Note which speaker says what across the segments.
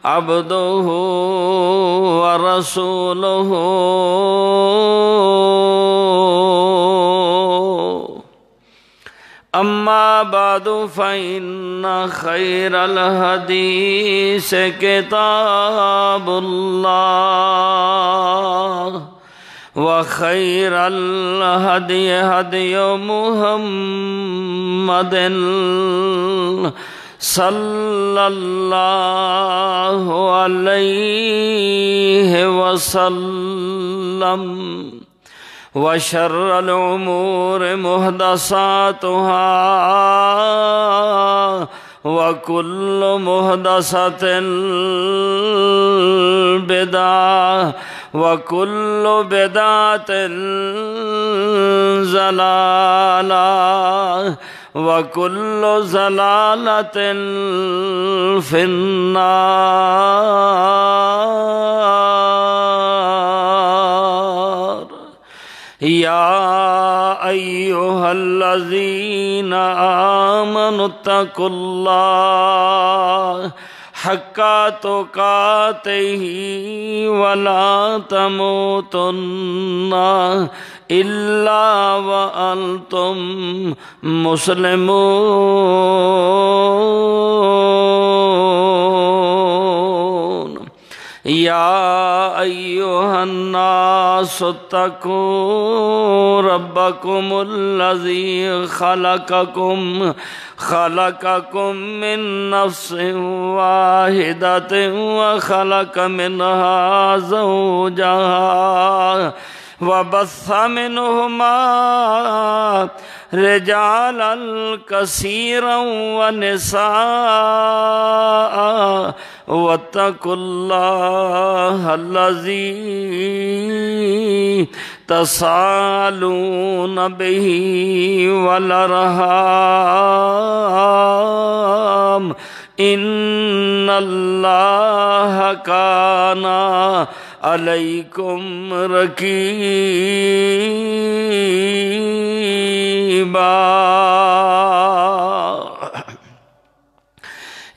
Speaker 1: عبده ورسوله أما بعد فإن خير الحديث كتاب الله وخير الهدي هدي محمد صلى الله عليه وسلم وشر الأمور محدثاتها وكل محدثة بدعة وكل بدعة ضلالة وكل ضلالة في النار. يا أيها الذين آمنوا اتقوا الله حق تقاته ولا تموتن إلا وأنتم مسلمون. يا أيها الناس اتقوا ربكم الذي خلقكم من نفس واحدة وخلق منها زوجها وبث منهما رجالا كثيرا ونساء واتقوا الله الذي تسألون به والأرحام إن الله كان عليكم رقيبا.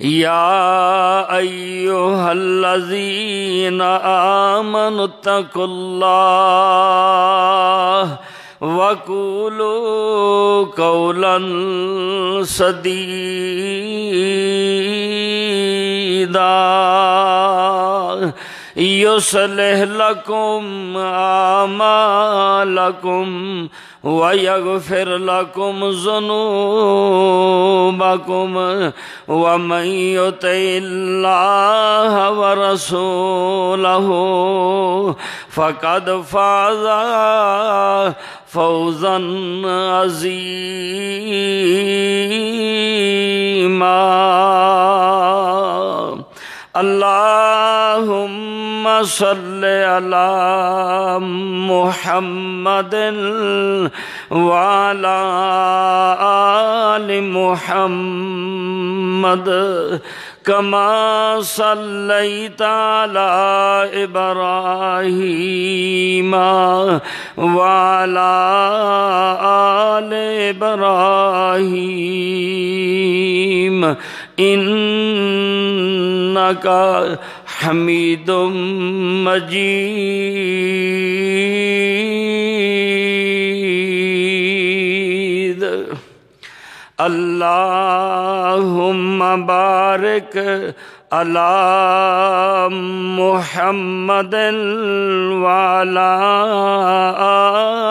Speaker 1: يا أيها الذين آمنوا اتقوا الله وقولوا قولا سديدا يصلح لكم أعمالكم ويغفر لكم ذنوبكم ومن يطع الله ورسوله فقد فاز فوزا عظيما. اللهم صل على محمد وعلى آل محمد كما صليت على إبراهيم وعلى آل إبراهيم إنك حميد مجيد. اللهم بارك على محمد وعلى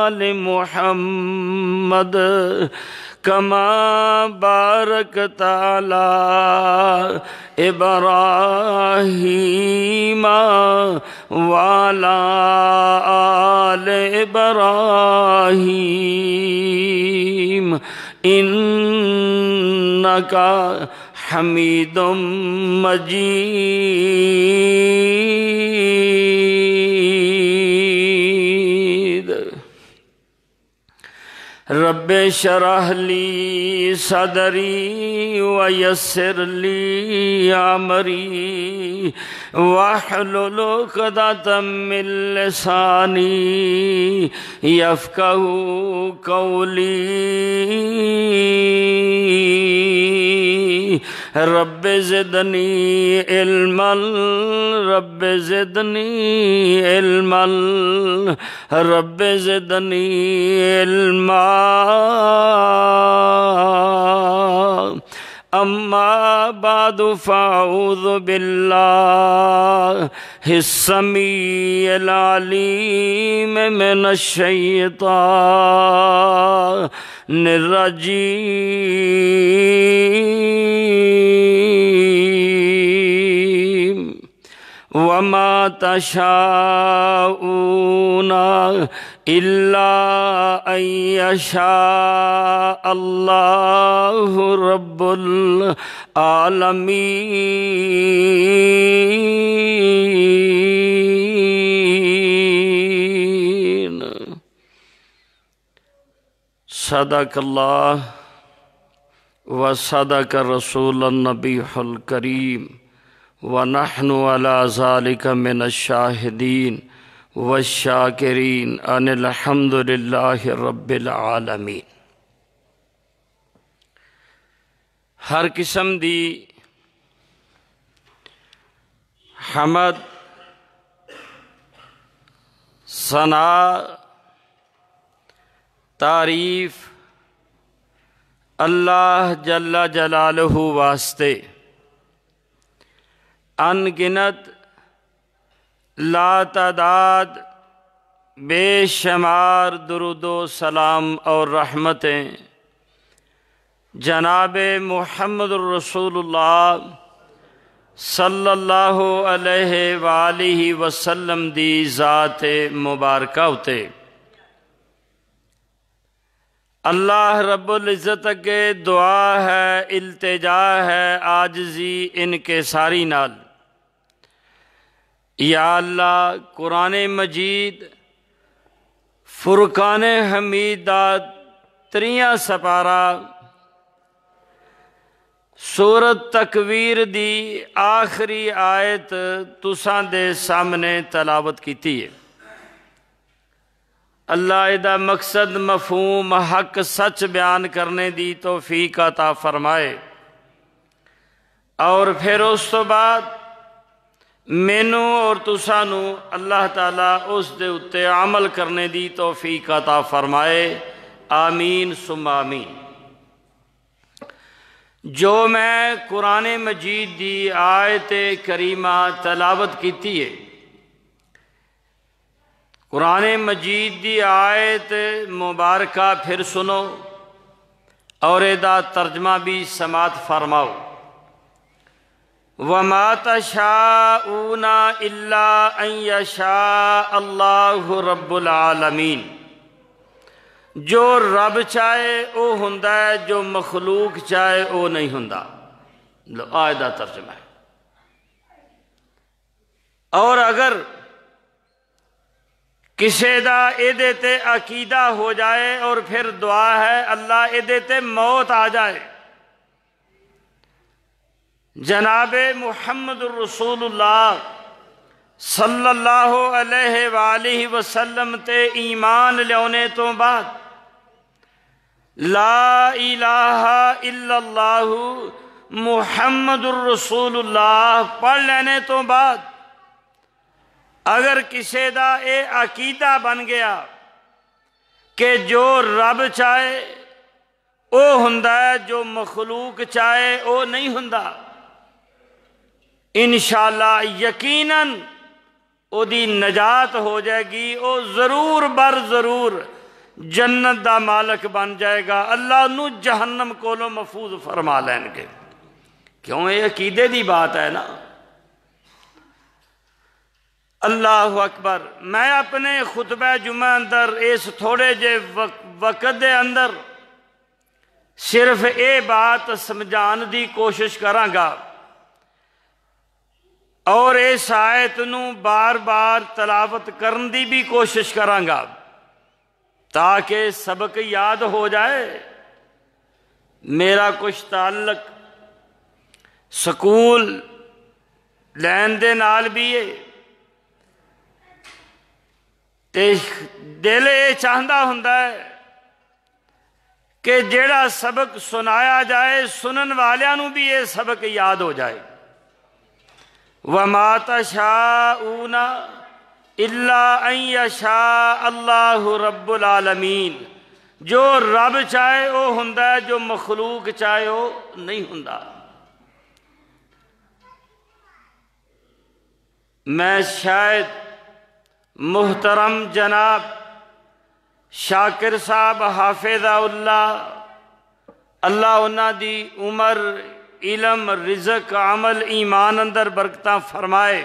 Speaker 1: آل محمد كما باركت على إبراهيم وعلى آل إبراهيم إنك حميد مجيد. رب شرح لی صدری ویسر لی امری واحلل عقدۃ من لسانی یفقہوا قولی رب زدنی علما رب زدنی علما رب زدنی علما اما بعد فاعوذ باللہ السمیع العلیم من الشیطان الرجیم وما تشاءون الا ان یشاء اللہ رب العالمین۔ صدق اللہ وصدق رسول النبی الکریم ونحن علی ذالک من الشاہدین والشاکرین ان الحمد للہ رب العالمین۔ ہر قسم دی حمد ثنا تعریف اللہ جل جلالہ واسطے ان گنت لا تعداد بے شمار درود و سلام اور رحمتیں جناب محمد الرسول اللہ صلی اللہ علیہ وآلہ وسلم دی ذات مبارکہ اتے اللہ رب العزت کے دعا ہے، التجا ہے، عاجزی انکساری نال، یا اللہ قرآن مجید فرقان حمید دا 3 سپارہ سورت تکویر دی آخری آیت تساں دے سامنے تلاوت کیتی ہے۔ اللہ دا مقصد مفہوم حق سچ بیان کرنے دی توفیق عطا فرمائے، اور پھر اس تو بعد مینوں اور تسانو اللہ تعالیٰ اس دے اتے عمل کرنے دی توفیق عطا فرمائے، آمین ثم آمین۔ جو میں قرآن مجید دی آیت کریمہ تلاوت کیتی ہے، قرآن مجید دی آیت مبارکہ پھر سنو اور ادا ترجمہ بھی سماعت فرماؤ۔ وَمَا تَشَاءُونَ إِلَّا أَن يَشَاءَ اللَّهُ رَبُّ الْعَالَمِينَ۔ جو رب چاہے او ہوندا ہے، جو مخلوق چاہے او نہیں ہوندا۔ لو آیت دا ترجمہ ہے۔ اور اگر کسے دا ایدے تے عقیدہ ہو جائے اور پھر دعا ہے اللہ ایدے تے موت آ جائے، جناب محمد الرسول اللہ صلی اللہ علیہ وآلہ وسلم تے ایمان لیونے تو بعد لا الہ الا اللہ محمد الرسول اللہ پڑھ لینے تو بعد اگر کسی دا اے عقیدہ بن گیا کہ جو رب چاہے او ہوندا ہے، جو مخلوق چاہے او نہیں ہوندا، انشاءاللہ یقیناً او دی نجات ہو جائے گی، او ضرور بر ضرور جنت دا مالک بن جائے گا، اللہ انہوں جہنم کولوں محفوظ فرما لین گے۔ کیوں یہ عقیدے دی بات ہے نا۔ اللہ اکبر۔ میں اپنے خطبہ جمعہ اندر اس تھوڑے جے وقت دے اندر صرف اے بات سمجھان دی کوشش کراں گا اور اس آیت نو بار بار تلاوت کرن دی بھی کوشش کراں گا تاکہ سبق یاد ہو جائے۔ میرا کچھ تعلق سکول لین دے نال بھی ہے تے دل یہ چاہتا ہوندا ہے کہ جیڑا سبق سنایا جائے سنن والیاں نو بھی یہ سبق یاد ہو جائے۔ وَمَا تَشَاءُونَ إِلَّا أَن يَشَاءَ اللَّهُ رَبُّ الْعَالَمِينَ، جو رب چاہے وہ ہوندا ہے، جو مخلوق چاہے وہ نہیں ہوندا۔ میں شاید محترم جناب شاکر صاحب حافظہ اللہ انہاں دی عمر، علم، رزق، عمل، ایمان اندر برکتاں فرمائے،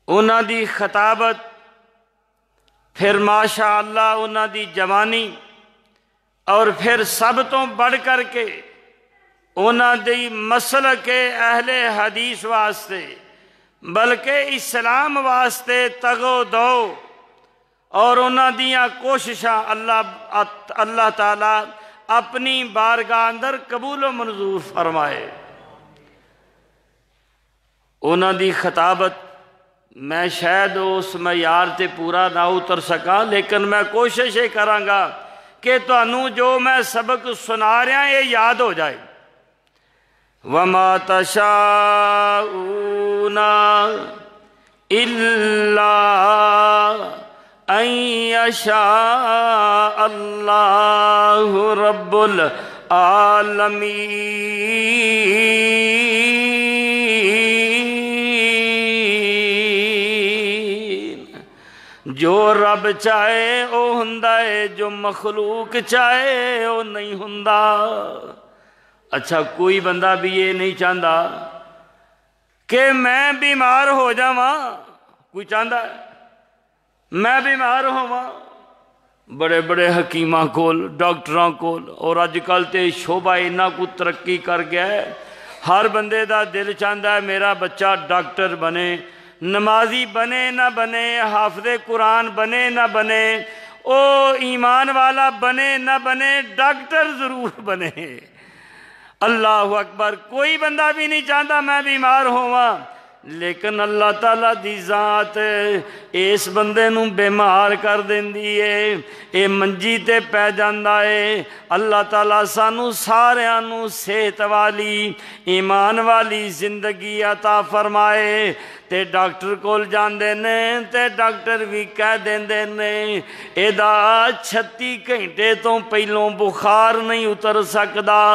Speaker 1: انہاں دی خطابت، پھر ماشاءاللہ انہاں دی جوانی، اور پھر سب تو بڑھ کر کے انہاں دی مسلک اہل حدیث واسطے بلکہ اسلام واسطے تگو دو اور انہاں دیاں کوششاں اللہ تعالیٰ اپنی بارگاہ اندر قبول و منظور فرمائے۔ انہاں دی خطابت میں شاید اس معیار تے پورا نہ اتر سکا، لیکن میں کوشش یہ کراں گا کہ تانوں جو میں سبق سنا رہا یہ یاد ہو جائے۔ وَمَا تَشَاءُونَ إِلَّا أَن يَشَاءَ اللَّهُ رَبُّ الْعَالَمِينَ، جو رب چاہے وہ ہوندا ہے، جو مخلوق چاہے وہ نہیں ہوندا۔ اچھا کوئی بندہ بھی یہ نہیں چاہتا کہ میں بیمار ہو جاواں، کوئی چاہتا ہے میں بیمار ہوا؟ بڑے بڑے حکیماں کول، ڈاکٹراں کول، اور اج کل تے شعبہ انہاں کو ترقی کر گیا ہے، ہر بندے دا دل چاہتا ہے میرا بچہ ڈاکٹر بنے، نمازی بنے نہ بنے، حافظ قرآن بنے نہ بنے، او ایمان والا بنے نہ بنے، ڈاکٹر ضرور بنے۔ اللہ اکبر، کوئی بندہ بھی نہیں چاہتا میں بیمار ہوا، لیکن اللہ تعالیٰ دی ذات اس بندے نو بیمار کر دیندی ہے، اے منجی تے پہ جاندا ہے۔ اللہ تعالیٰ سانو ساریاں نو صحت والی ایمان والی زندگی عطا فرمائے۔ تے ڈاکٹر کول جاندے نے تے ڈاکٹر بھی کہہ دیندے نے ایدا 36 گھنٹے تو پہلوں بخار نہیں اتر سکدا،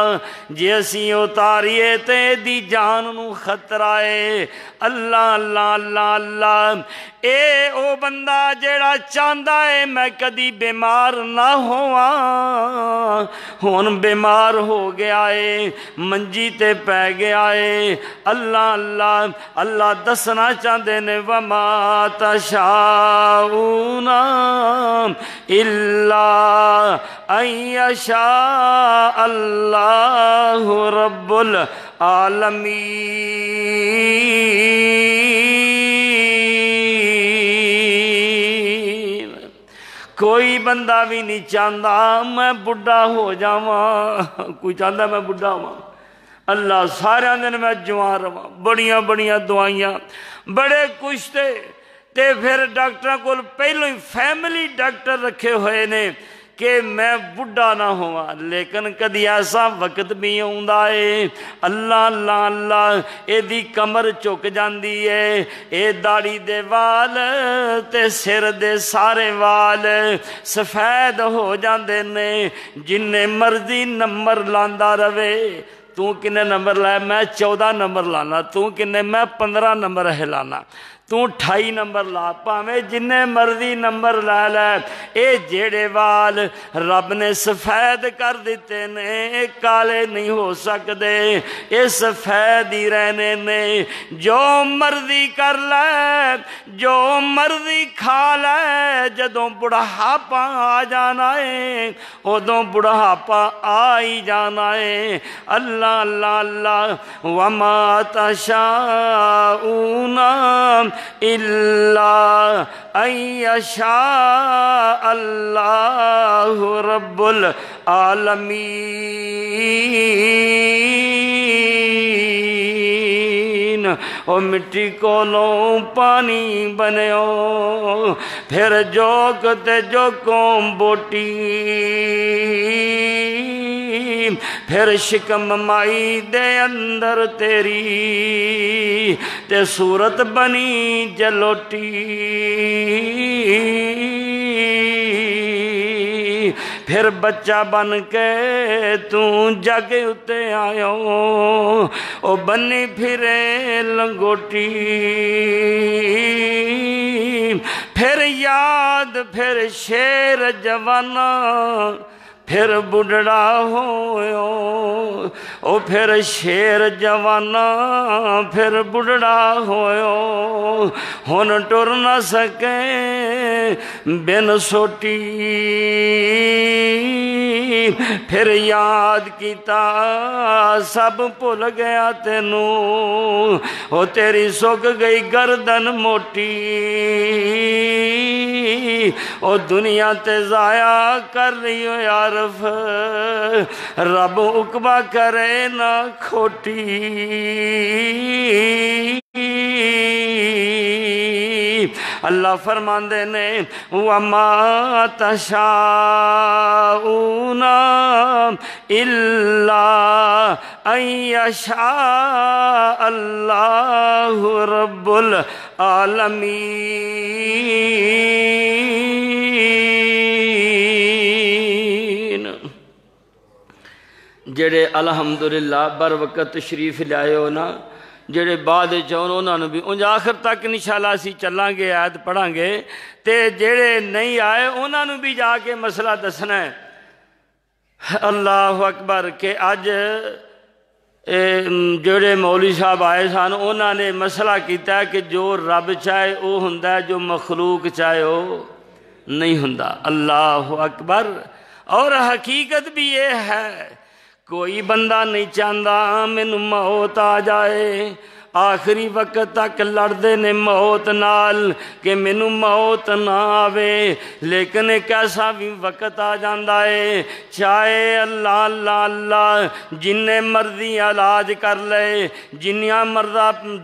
Speaker 1: جے اسی اتاریے تے دی جان نو خطرہ ہے۔ اللہ اللہ اللہ اللہ، اے او بندہ جیڑا چاہندا ہے میں کدی بیمار نہ ہواں، ہن بیمار ہو گیا ہے، منجی تے پہ گیا ہے۔ اللہ اللہ اللہ دسنا چاہتے نے وَمَا تَشَاءُونَ إِلَّا أَن يَشَاءَ اللَّهُ رَبُّ الْعَالَمِينَ۔ کوئی بندہ بھی نہیں چاہتا میں بڑھا ہو جاواں، کوئی چاہتا میں بڑھا ہواں، اللہ سارے دن میں جوان رہا، بڑیاں بڑیاں دعائیاں، بڑے کچھ تے پھر ڈاکٹر کو پہلو ہی فیملی ڈاکٹر رکھے ہوئے نے کہ میں بڑھا نہ ہوا، لیکن کدی ایسا وقت بھی آوندا ہے اللہ اللہ اللہ اے دی کمر چک جاندی ہے، اے داڑھی دے وال تے سر دے سارے وال سفید ہو جاندے نے، جن مرضی نمبر لاندا رہے۔ تو کنے نمبر لائے؟ میں 14 نمبر لانا، تو کنے؟ میں 15 نمبر ہلانا، تو 28 نمبر لا، پاویں جنے مرضی نمبر لے لے، اے جیڑے وال رب نے سفید کر دیتے نے کالے نہیں ہو سکتے، اے سفید ہی رہنے نے۔ جو مرضی کر لے، جو مرضی کھا لے، جدوں بڑھاپا آ جانا ہے ادوں بڑھاپا آ ہی جانا ہے۔ اللہ اللہ اللہ، وَمَا تَشَاءُونَ إلا أن يشاء الله رب العالمين۔ او مٹی کولوں پانی بنیو، پھر جوک تے جوکوں بوٹی، پھر شکم مائی دے اندر تیری تے صورت بنی جلوٹی، پھر بچہ بن کے تو جگ اتے آیو، او بنی پھرے لنگوٹی، پھر یاد پھر شیر جوانا، پھر بڑھڑا ہویو، او پھر شیر جوانا پھر بڑھڑا ہویو، ہن ٹر نہ سکے بن سوٹی، پھر یاد کیتا سب بھول گیا تینوں، او تیری سک گئی گردن موٹی، او دنیا تے ضائع کر رہی ہو یارف، رب عقبہ کرے نہ کھوٹی۔ اللہ فرماندے نے وَمَا تَشَاءُونَ إِلَّا أَن يَشَاءَ اللَّهُ رَبُّ العالمین۔ جڑے الحمدللہ بر وقت تشریف لائے ہو نا، جڑے بعد چاہوں انہوں نے بھی انج آخر تک انشاءاللہ اسی چلیں گے، آیت پڑھیں گے، تے جڑے نہیں آئے انہوں نے بھی جا کے مسئلہ دسنا ہے۔ اللہ اکبر کہ آج جڑے مولوی صاحب آئے سان انہوں نے مسئلہ کیتا ہے کہ جو رب چاہے وہ ہوندا ہے، جو مخلوق چاہے وہ نہیں ہوندا۔ اللہ اکبر۔ اور حقیقت بھی یہ ہے، کوئی بندہ نہیں چاہتا مینوں موت آ جائے، آخری وقت تک لڑدے نے موت نال کہ مینوں موت نہ آوے، لیکن ایک ایسا بھی وقت آ جاندہ ہے چاہے اللہ اللہ اللہ جنہیں مرضی علاج کر لے،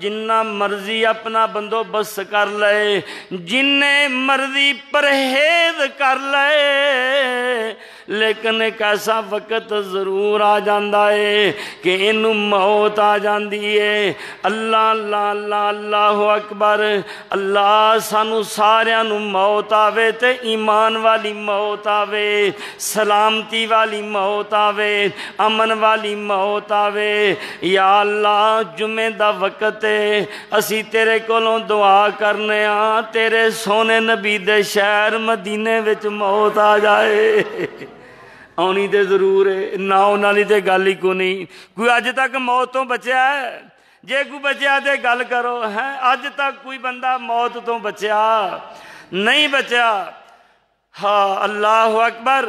Speaker 1: جنہ مرضی اپنا بندوبست کر لے، جنہیں مرضی پرہیز کر لے، لیکن ایک ایسا وقت ضرور آ جاندہ ہے کہ انہوں موت آ جاندی ہے۔ اللہ اللہ اللہ اللہ اکبر۔ اللہ سانو ساریاں نو موت آوے تے ایمان والی موت آوے، سلامتی والی موت آوے، امن والی موت آوے۔ یا اللہ جمعہ دا وقت ہے، اسی تیرے کولوں دعا کرنے ہاں تیرے سونے نبی دے شہر مدینے وچ موت آ جائے۔ آنی تے ضرور ہے، نہ ہونا لی تے گل ہی کو نہیں۔ کوئی اج تک موت تو بچیا ہے؟ جے کوئی بچیا تے گل کرو ہیں، اج تک کوئی بندہ موت تو بچیا نہیں بچیا۔ ہاں اللہ اکبر۔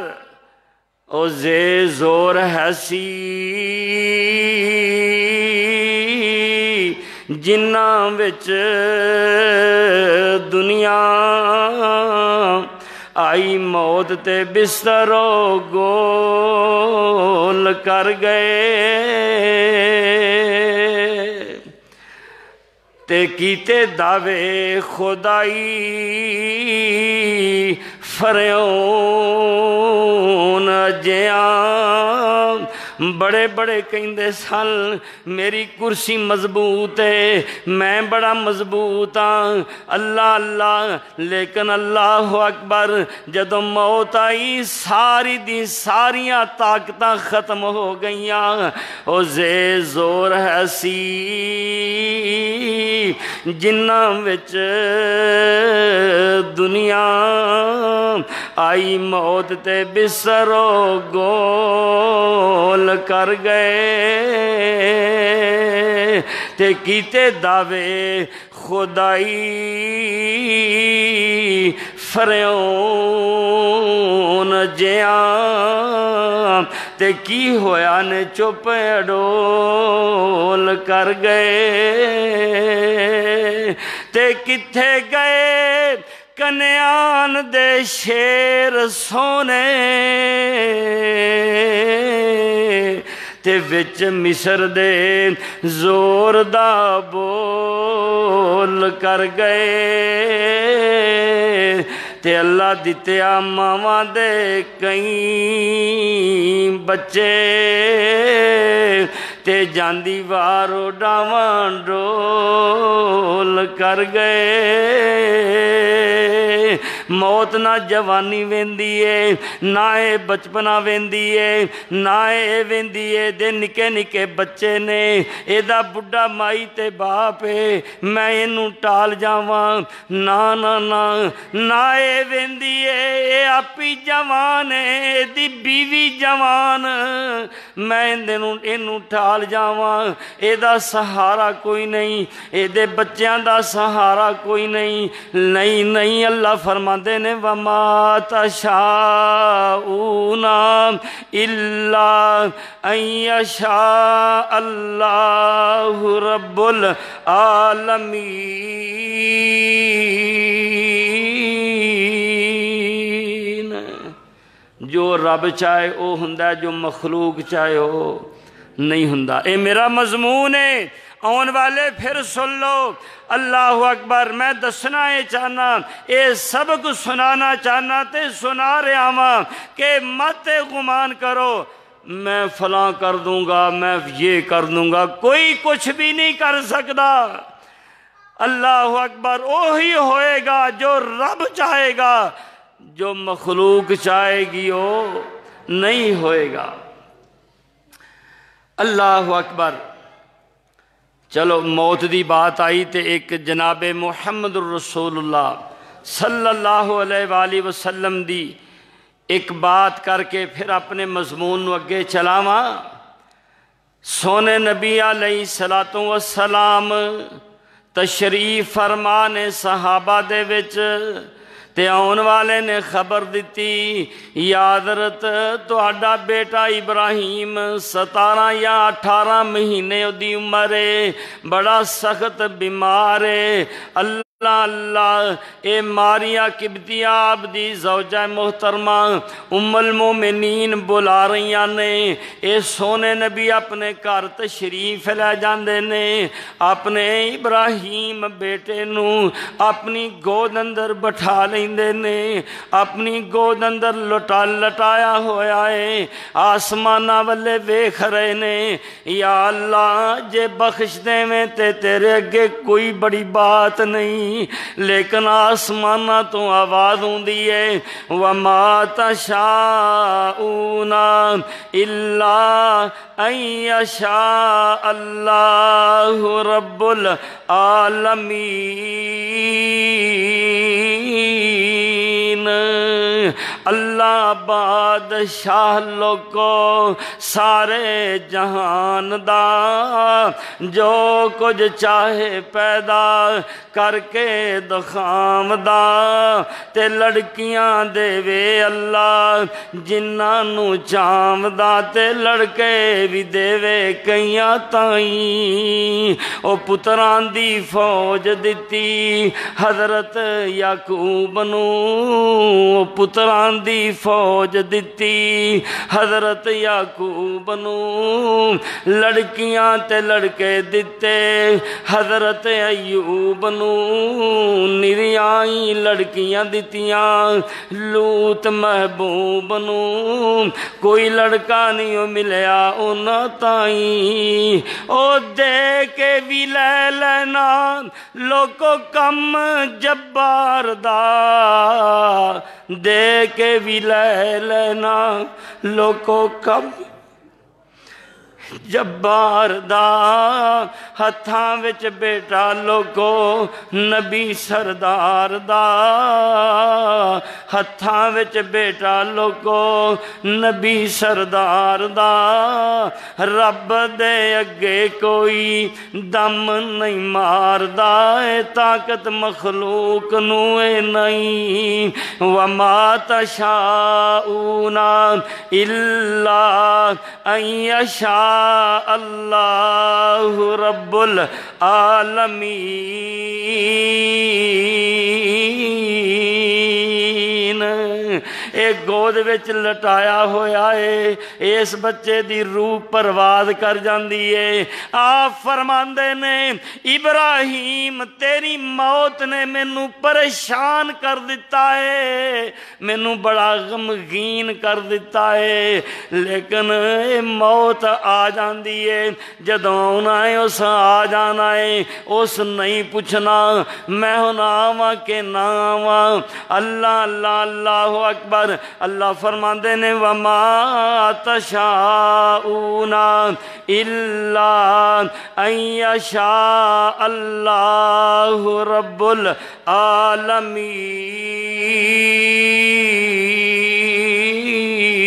Speaker 1: او زے زور حسی جنہ وچ دنیا آئی موت تے بسترو گول کر گئے، تے کیتے دعوے خدائی فرعون جیاں بڑے بڑے کہندے سن میری کرسی مضبوط ہے، میں بڑا مضبوط ہاں، اللہ اللہ، لیکن اللہ اکبر جدوں موت آئی ساری دی ساریاں طاقتاں ختم ہو گئیاں۔ او زے زور حسی جنہ وچ دنیا آئی موت تے بسرو گول کر گئے۔ تے کیتے دعوے خدائی فرعون جیاں تے کی ہویا نے چپ اڈول کر گئے تے کتھے گئے کنیان دے شیر سونے تے وچ مصر دے زور دا بول کر گئے تے اللہ دتیا ماما دے کئی بچے تے جاندی وارو ڈاوان ڈول کر گئے موت نہ جوانی ویندی ہے نہ اے بچپنا ویندی ہے نہ اے ویندی ہے دے نکے نکے بچے نے اے دا بڑھا مائی تے باپ ہے میں انہوں ٹال جاواں نا نا نا نہ اے ویندی ہے اے اپی جوان ہے اے دی بیوی جوان میں انہوں ٹال جاواں اے دا سہارا کوئی نہیں اے دے بچیاں دا سہارا کوئی نہیں نہیں نہیں اللہ فرما نے وما تشاؤون الا ان یشاء اللہ رب العالمین جو رب چاہے او ہندہ جو مخلوق چاہے ہو نہیں ہندہ اے میرا مضمون ہے آن والے پھر سن لو اللہ اکبر میں دسنا ہے چاہنا اے سبق سنانا چاہنا تے سنا رہا ہوں کہ مت گمان کرو میں فلاں کر دوں گا میں یہ کر دوں گا کوئی کچھ بھی نہیں کر سکتا اللہ اکبر وہی ہوئے گا جو رب چاہے گا جو مخلوق چاہے گی وہ نہیں ہوئے گا اللہ اکبر چلو موت دی بات آئی تے ایک جناب محمد الرسول اللہ صلی اللہ علیہ وآلہ وسلم دی ایک بات کر کے پھر اپنے مضمون نو اگے چلاواں سونے نبی علیہ السلام تشریف فرمانے صحابہ دے وچ تے آن والے نے خبر دیتی یا حضرت تہاڈا بیٹا ابراہیم 17 یا 18 مہینے دی عمر ہے بڑا سخت بیمار ہے اللہ اے ماریا قبطیہ آپ دی زوجہ محترمہ ام المومنین بلا رہیاں نے اے سونے نبی اپنے گھر تشریف لے جاندے نے اپنے ابراہیم بیٹے نو اپنی گود اندر بٹھا لیندے نے اپنی گود اندر لٹایا ہویا ہے آسمانہ والے ویکھ رہے نے یا اللہ جے بخش دے میں تیرے اگے کوئی بڑی بات نہیں لیکن آسمانہ تو آواز ہوں دیئے وَمَا تَشَاءُونَ إِلَّا أَن يَشَاءَ اللَّهُ رَبُّ العالمین اللہ بادشاہ لوگو سارے جہان دا جو کچھ چاہے پیدا کر کے دخام دا تے لڑکیاں دے وے اللہ جنہاں نو چام دا تے لڑکے بھی دے وے کئیاں تائیں او پتران دی فوج دیتی حضرت یعقوب نو او پتران دی فوج دیتی حضرت یعقوب نو لڑکیاں تے لڑکے دیتے حضرت ایوب نو نریائیں لڑکیاں دیتیاں لوت محبوب نو کوئی لڑکا نہیں ملیا انہ تائیں او دے کے بھی لے لینا لوگو کم جبار دا دے کے بھی لے لینا لوگو کم جبار دا ہتھاں وچ بیٹا لوگو نبی سردار دا ہتھاں وچ بیٹا لوگو نبی سردار دا رب دے اگے کوئی دم نہیں ماردا اے طاقت مخلوق نو اے نہیں وما تشاءون الا ان یشاء اللہ رب العالمین ایک گود وچ لٹایا ہویا ہے اس بچے دی روح پرواز کر جاندی ہے آپ فرماندے نے ابراہیم تیری موت نے مینوں پریشان کر دیتا ہے مینوں بڑا غمگین کر دیتا ہے لیکن موت آ جاندی ہے جدوں آنا ہے اس آ جانا ہے اس نہیں پوچھنا میں ہونا آواں کہ نہ آواں اللہ اللہ اللہ اکبر اللہ فرماندے نے وما تشاءون الا ان یشاء اللہ رب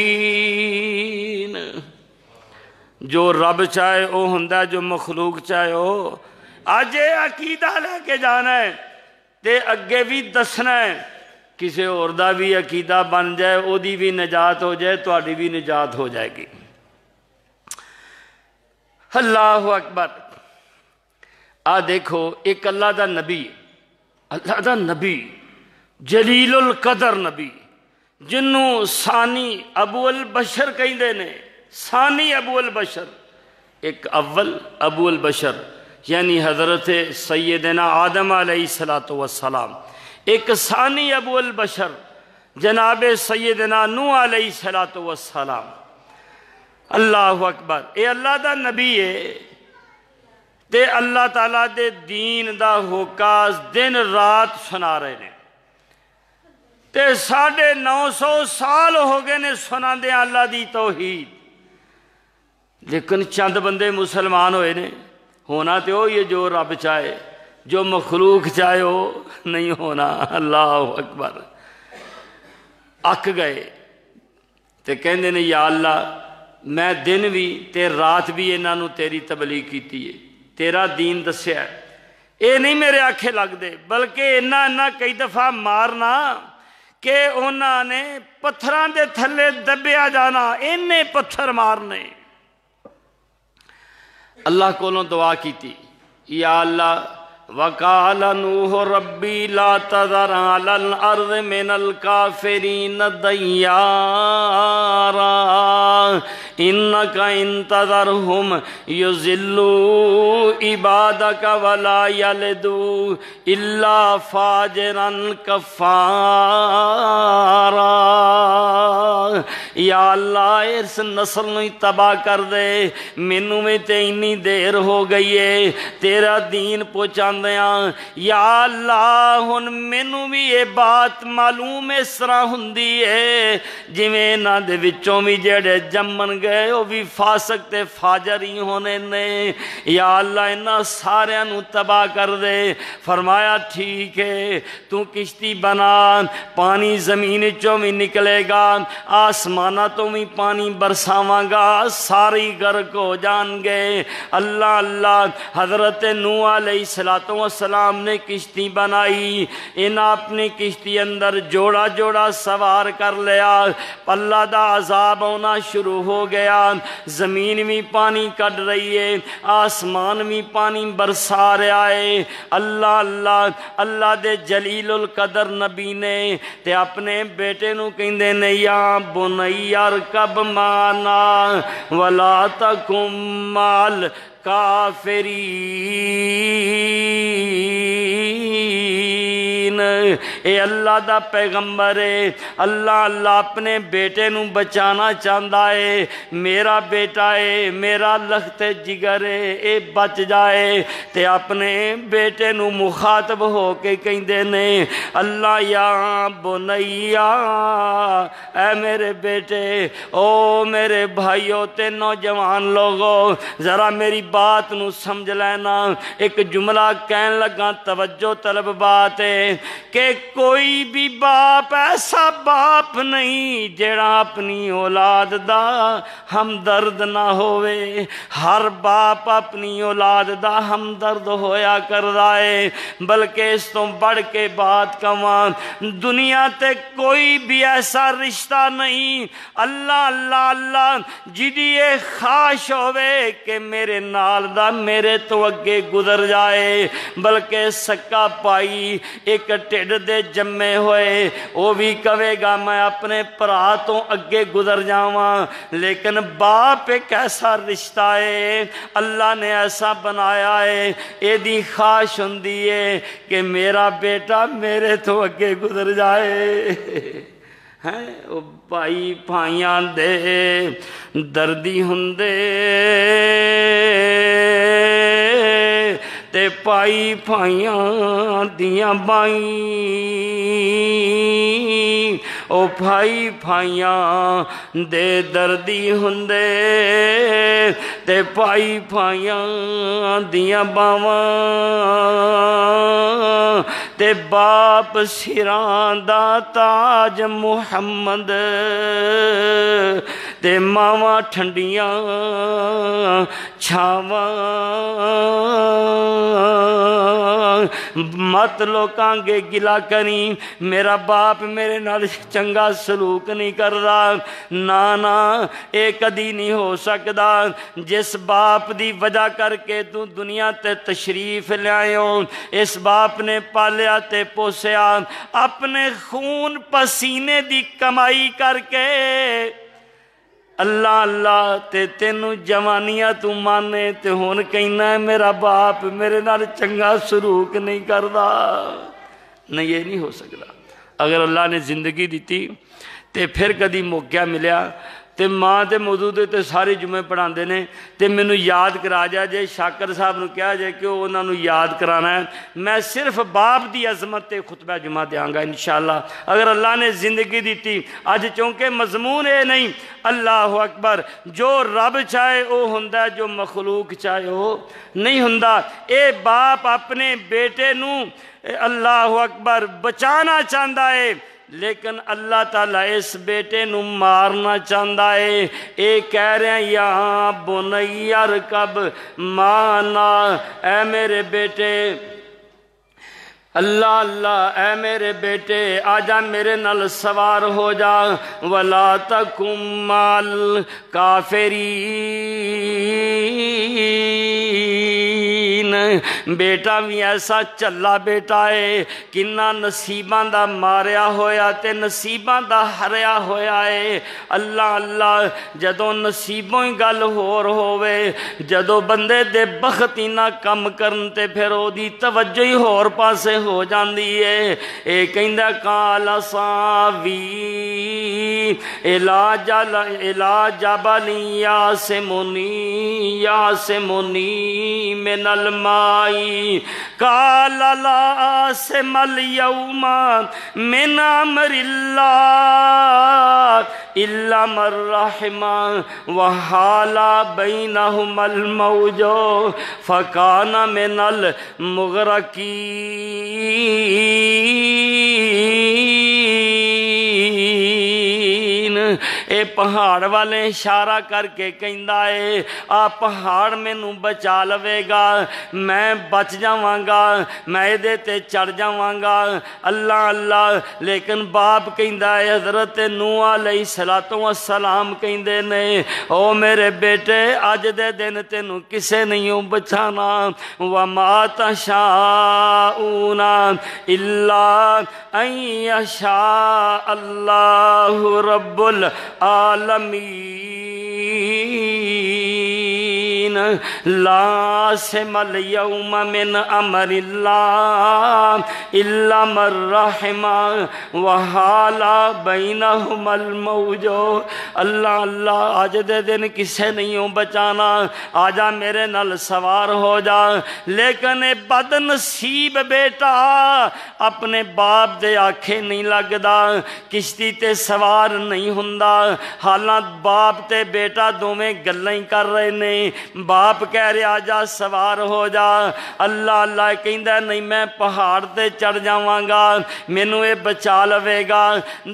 Speaker 1: العالمین جو رب چاہے وہ ہوندا جو مخلوق چاہے ہو آج یہ عقیدہ لے کے جانا ہے تے اگے بھی دسنا ہے کسی اور دا بھی عقیدہ بن جائے او دی بھی نجات ہو جائے تو آڈی بھی نجات ہو جائے گی اللہ اکبر دیکھو ایک اللہ دا نبی جلیل القدر نبی جنوں ثانی ابو البشر کہیں دے نے ثانی ابو البشر ایک اول ابو البشر یعنی حضرت سیدنا آدم علیہ السلام ایک ثانی ابو البشر جناب سیدنا نوح علیہ السلام اللہ اکبر اے اللہ دا نبی ہے تے اللہ تعالیٰ دے دین دا ہوکاز دن رات سنا رہے نے تے 950 سال ہو گئے نے سنا دے اللہ دی توحید لیکن چند بندے مسلمان ہوئے نے ہونا تے ہو یہ جو رب چاہے جو مخلوق چاہے ہو نہیں ہونا اللہ اکبر اک گئے تے کہندے نے یا اللہ میں دن بھی تے رات بھی انہاں نو تیری تبلیغ کیتی ہے تیرا دین دسیا ہے اے نہیں میرے آنکھیں لگ دے بلکہ انہاں کئی دفعہ مارنا کہ انہاں نے پتھراں دے تھلے دبیا جانا انہیں پتھر مارنے اللہ کولوں دعا کیتی یا اللہ وقال نوح ربی لا تذر علی الارض من الکافرین دیارا انکا انتظرہم یذلوا عبادک ولا یلدوا الا فاجرا کفارا یا اللہ اس نسل نو تباہ کر دے مینوں میں تے انی دیر ہو گئی ہے تیرا دین پہنچاندے یا اللہ ہن مینوں بھی یہ بات معلوم اس طرح ہوندی ہے جویں نہ دے وچوں بھی جڑے جمن گئے وہ بھی فاسق تے فاجر ہی ہونے نے یا اللہ انہاں ساریاں نو تباہ کر دے فرمایا ٹھیک ہے تو کشتی بنا پانی زمین چوں بھی نکلے گا آسمانہ تو بھی پانی برساواں گا ساری غرق ہو جان گے اللہ اللہ حضرت نوح علیہ السلام نے کشتی بنائی انہاں اپنی کشتی اندر جوڑا جوڑا سوار کر لیا اللہ دا عذاب ہونا شروع ہو گیا زمین بھی پانی کٹ رہی ہے آسمان بھی پانی برسا رہا ہے اللہ اللہ اللہ دے جلیل القدر نبی نے تے اپنے بیٹے نو کہندے نے یا بنی ارکب معنا ولا تکن مال کافرین المبین، اے اللہ دا پیغمبر ہے، اللہ اپنے بیٹے نو بچانا چاہتا ہے، میرا بیٹا ہے، میرا لخت جگر ہے، اے بچ جائے، تے اپنے بیٹے نو مخاطب ہو کے کہندے نے اللہ یا بنیا، اے میرے بیٹے، او میرے بھائیوں تے نوجوان لوگوں، ذرا میری بات نو سمجھ لینا۔ ایک جملہ کہن لگا، توجہ طلب بات ہے کہ کوئی بھی باپ ایسا باپ نہیں جیڑا اپنی اولاد دا ہمدرد نہ ہوئے، ہر باپ اپنی اولاد دا ہمدرد ہویا کر رہے، بلکہ اس تو بڑھ کے بات کہاں، دنیا تے کوئی بھی ایسا رشتہ نہیں اللہ جدی یہ خواہش ہوئے کہ میرے نال دا میرے تو اگے گزر جائے، بلکہ سکا پائی ایک ٹھڈ دے جمے ہوئے وہ بھی کہے گا میں اپنے پرا تو اگے گزر جاواں، لیکن باپ ایک ایسا رشتہ ہے اللہ نے ایسا بنایا ہے، اے دی خواہش ہوندی ہے کہ میرا بیٹا میرے تو اگے گزر جائے۔ او بھائی بھائیاں دے دردی ہندے تے پائی بھائیاں دیاں بائیں، او بھائی بھائیاں دے دردی ہندے تے پائی بھائیاں دیاں باواں، تے باپ سران دا تاج محمد، تے ماواں ٹھنڈیاں چھاواں، مت لوکاں گے گلا کریں میرا باپ میرے نال چنگا سلوک نہیں کر رہا، نانا اے کدی نہیں ہو سکدا، جس باپ دی وجہ کر کے تو دنیا تے تشریف لے ہو، اس باپ نے پالیا تے پوسیا اپنے خون پسینے دی کمائی کر کے، اللہ تے تینوں جوانیاں تو مانے تے ہون کہنا ہے میرا باپ میرے نال چنگا سلوک نہیں کردا، نہیں یہ نہیں ہو سکتا۔ اگر اللہ نے زندگی دیتی تے پھر کدی موقع ملیا تے ماں تے موجود تے سارے جمعے پڑھا نے تے مینوں یاد کرا جائے شاکر صاحب نو کہا جائے کہ وہ انہوں یاد کرانا ہے، میں صرف باپ دی عظمت تے خطبہ جمعہ دیاں گا انشاءاللہ اگر اللہ نے زندگی دیتی۔ آج چونکہ مضمون اے نہیں، اللہ اکبر، جو رب چاہے وہ ہوندا، جو مخلوق چاہے وہ نہیں ہوندا۔ اے باپ اپنے بیٹے نو اللہ اکبر بچانا چاہتا ہے، لیکن اللہ تعالیٰ اس بیٹے نو مارنا چاہتا ہے، اے کہہ رہے ہیں یا بنی ارکب معنا، اے میرے بیٹے، اللہ اے میرے بیٹے آجا میرے نال سوار ہو جا، وَلَا تَكُن مَّعَ الْكَافِرِينَ، بیٹا بھی ایسا چلا بیٹا ہے، کنہ نصیباں دا ماریا ہویا تے نصیباں دا ہریا ہویا ہے۔ اللہ جدوں نصیبوں ہی گل ہور ہوئے، جدوں بندے دے بختی نہ کم کرن تے پھر او دی توجہ ہی ہور پاسے ہو جاندی ہے۔ اے کہندا قال صاوی الا جبل یاسمنی من الماء قال لا عاصم اليوم من امر اللہ الا من رحم وحال بینہما الموج فکان من المغرقین۔ اے پہاڑ والے اشارہ کر کے کہندا ہے آ پہاڑ میں نو بچا لوے گا، میں بچ جاواں گا، میں دے تے چڑھ جاواں گا۔ اللہ لیکن باپ کہندا ہے حضرت نوح علیہ السلام کہندے نے او میرے بیٹے اج دے دن تینوں کسے نہیں بچانا، وما تشاءون الا ان یشاء اللہ رب العالمین۔ لا عاصم اليوم من امر اللہ الا من رحم وحال بینہم الموج۔ اللہ اللہ آج دے دن کسے نہیں ہوں بچانا، آجا میرے نال سوار ہو جا۔ لیکن اے بد نصیب بیٹا اپنے باپ دے آکھے نہیں لگدا، کشتی تے سوار نہیں ہوندا، حالات باپ تے بیٹا دوویں گلاں ہی کر رہے نے۔ باپ کہہ رہے آجا سوار ہو جا، اللہ اللہ کہندا نہیں میں پہاڑ تے چڑھ جاواں گا، مینوں اے بچا لوے گا۔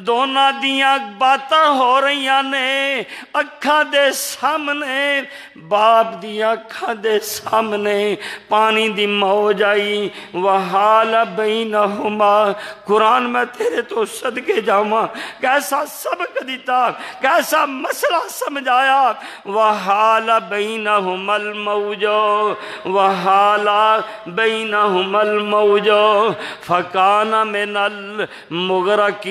Speaker 1: دونوں دیاں باتاں ہو رہیاں نے اکھاں دے سامنے، باپ دیاں اکھاں دے سامنے پانی دی موج آئی۔ وحال بینہما، قرآن میں تیرے تو صدقے جاواں کیسا سبق دیتا، کیسا مسئلہ سمجھایا۔ وحال بینہم الموج، وحال بینہم الموج فکان من المغرقین۔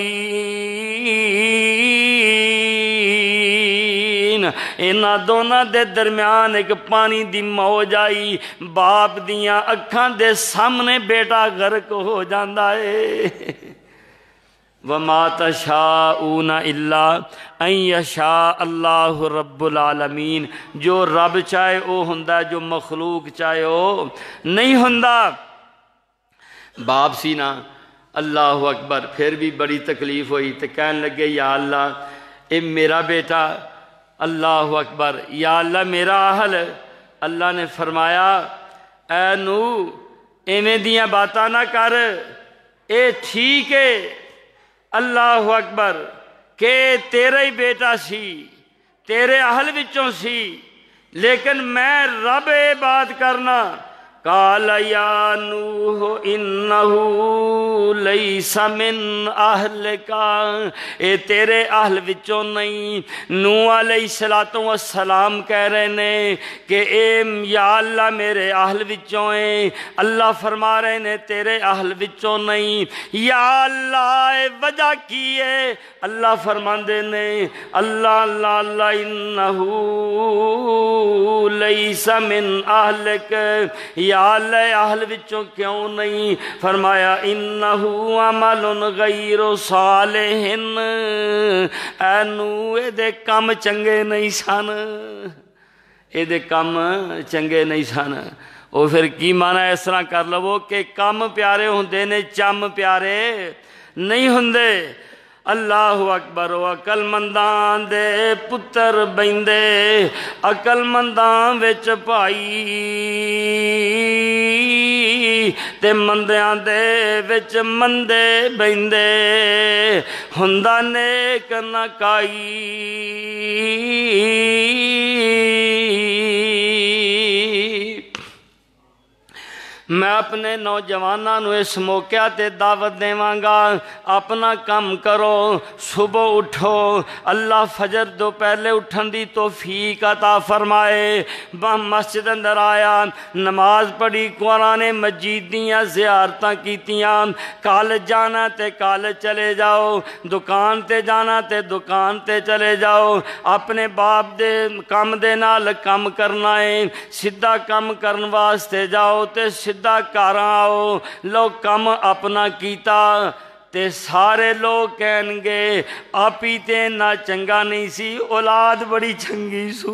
Speaker 1: انہاں دونوں دے درمیان ایک پانی دی موج آئی، باپ دیاں اکھاں دے سامنے بیٹا غرق ہو جاندا ہے۔ وَمَا تَشَاءُونَ إِلَّا أَن يَشَاءَ اللَّهُ رَبُّ العالمین۔ جو رب چاہے وہ ہوندا، جو مخلوق چاہے وہ نہیں ہوندا۔ باپ سی نا، اللہ اکبر، پھر بھی بڑی تکلیف ہوئی تو کہنے لگے یا اللہ اے میرا بیٹا، اللہ اکبر، یا اللہ میرا اہل۔ اللہ نے فرمایا اے نو ایویں دیاں باتاں نہ کر، اے ٹھیک ہے اللہ اکبر کہ تیرا ہی بیٹا سی، تیرے اہل وچوں سی، لیکن میں رب اے بات کرنا۔ قال یا نوح انہو لیس من اہلک، اے تیرے اہل وچوں نہیں۔ نوح علیہ السلام کہہ رہے نے کہ اے یا اللہ میرے اہل وچوں ہیں، اللہ فرما رہے نے تیرے اہل وچوں نہیں۔ یا اللہ اے وجہ کی ہے؟ اللہ فرماندے نے اللہ اللہ اللہ انہو لیس من اہلک، یا اللہ اہل وچوں کیوں نہیں؟ فرمایا انہو عمل غیر صالح، اے نو اے دے کم چنگے نہیں سن، اے دے کم چنگے نہیں سن۔ او پھر کی معنی اس طرح کر لو کہ کم پیارے ہوندے نے چم پیارے نہیں ہوندے۔ اللہ اکبر، و عقل مندان دے پتر بیندے عقل مندان وچ پائی، تے مندیاں دے وچ مندے بیندے ہوندا نیک نہ کائی۔ میں اپنے نوجواناں نو اس موقع تے دعوت دیواں گا، اپنا کام کرو، صبح اٹھو، اللہ فجر دو پہلے اٹھن دی توفیق عطا فرمائے۔ مسجد اندر آیا، نماز پڑھی، قرآن مجید دیاں زیارتاں کیتیاں، کالج جانا تے کالج چلے جاؤ، دکان تے جانا تے دکان تے چلے جاؤ، اپنے باپ دے کام دے نال کام کرنا ہے، سیدھا کام کرن واسطے جاؤ تے سیدھا کاراں آؤ۔ لو کم اپنا کیتا تے سارے لوگ کہن گے آپی تے نہ چنگا نہیں سی، اولاد بڑی چنگی سو۔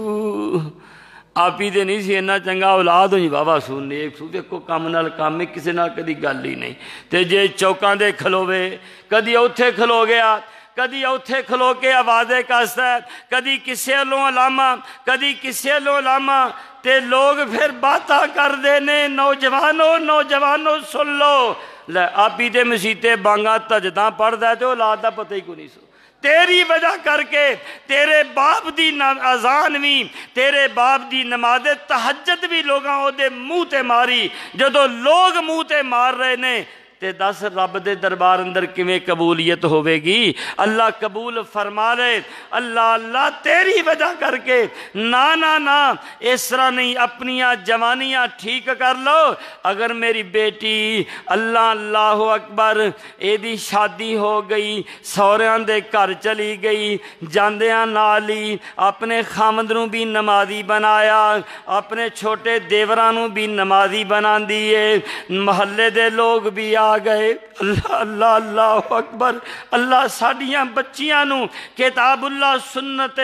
Speaker 1: آپی تے نہیں سی اتنا چنگا، اولاد ہوئی بابا سو نیک سو۔ دیکھو کام نال کام ہے، کسی نال کدی گل ہی نہیں۔ تے جے چوکاں دے کھلوے، کدی اوتھے کھلو گیا، کدی اوتھے کھلو کے آوازیں کستا ہے، کدی کسے لوں علامہ، کدی کسے لوں علامہ، تے لوگ پھر باتاں کر دینے۔ نوجوانوں سن لو، لے آپی دے مسیتے بانگا تجداں پڑھ دے تے اولاد دا پتہ ہی کو نہیں سو۔ تیری وجہ کر کے تیرے باپ دی اذان بھی، تیرے باپ دی نماز تہجد بھی لوگاں او دے منہ تے ماری۔ جدو لوگ منہ تے مار رہے نے تے دس رب دے دربار اندر کیویں قبولیت ہوے گی؟ اللہ قبول فرما لے، اللہ اللہ تیری وجہ کر کے، نا اس طرح نہیں، اپنیاں جوانیاں ٹھیک کر لو۔ اگر میری بیٹی اللہ اللہ اکبر اے دی شادی ہو گئی، سوریاں دے گھر چلی گئی، جاندیاں نال ہی اپنے خامد نوں بھی نمازی بنایا، اپنے چھوٹے دیوراں نوں بھی نمازی بنا دیے، محلے دے لوگ بھی آ گئے، اللہ اللہ اللہ اکبر، اللہ ساڈیاں بچیاں نوں کتاب اللہ سنت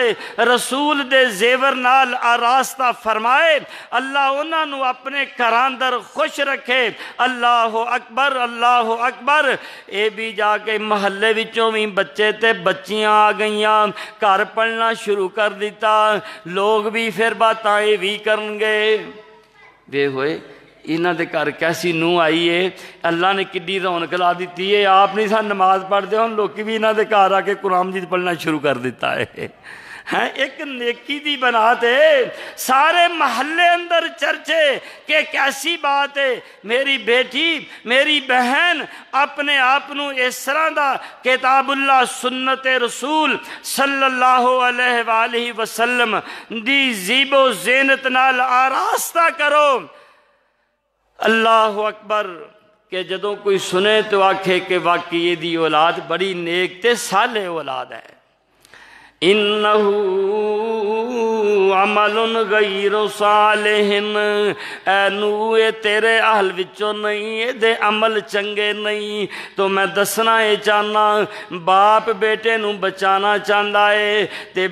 Speaker 1: رسول دے زیور نال آراستہ فرمائے، اللہ انہاں نوں اپنے گھراں اندر خوش رکھے، اللہ اکبر اللہ اکبر۔ اے بھی جا کے محلے وچوں بھی بچے تے بچیاں آ گئیاں، گھر پڑھنا شروع کر دیتا، لوگ بھی پھر باتیں بھی کرن گے۔ وے ہوئے انہاں دے گھر کیسی نو آئی ہے، اللہ نے کڈی رونق لا دیتی ہے، آپ نہیں سا نماز پڑھتے ہوں، لوکی بھی انہاں دے گھر آ کے قرآن مجید پڑھنا شروع کر دیتا ہے۔ ایک نیکی دی بنات ہے، سارے محلے اندر چرچے کہ کیسی بات ہے، میری بیٹی میری بہن اپنے آپنو اس طرح دا کتاب اللہ سنت رسول صلی اللہ علیہ وآلہ وسلم دی زیب و زینت نال آراستہ کرو۔ اللہ اکبر، کہ جدوں کوئی سنے تو آکھے کہ واقعی یہ دی اولاد بڑی نیک تے صالح اولاد ہے۔ انہو عمل غیر صالح، اے نوے تیرے اہل وچوں نہیں، اے دے عمل چنگے نہیں۔ تو میں دسنا اے چاہنا، باپ بیٹے نو بچانا چاہندا ہے تے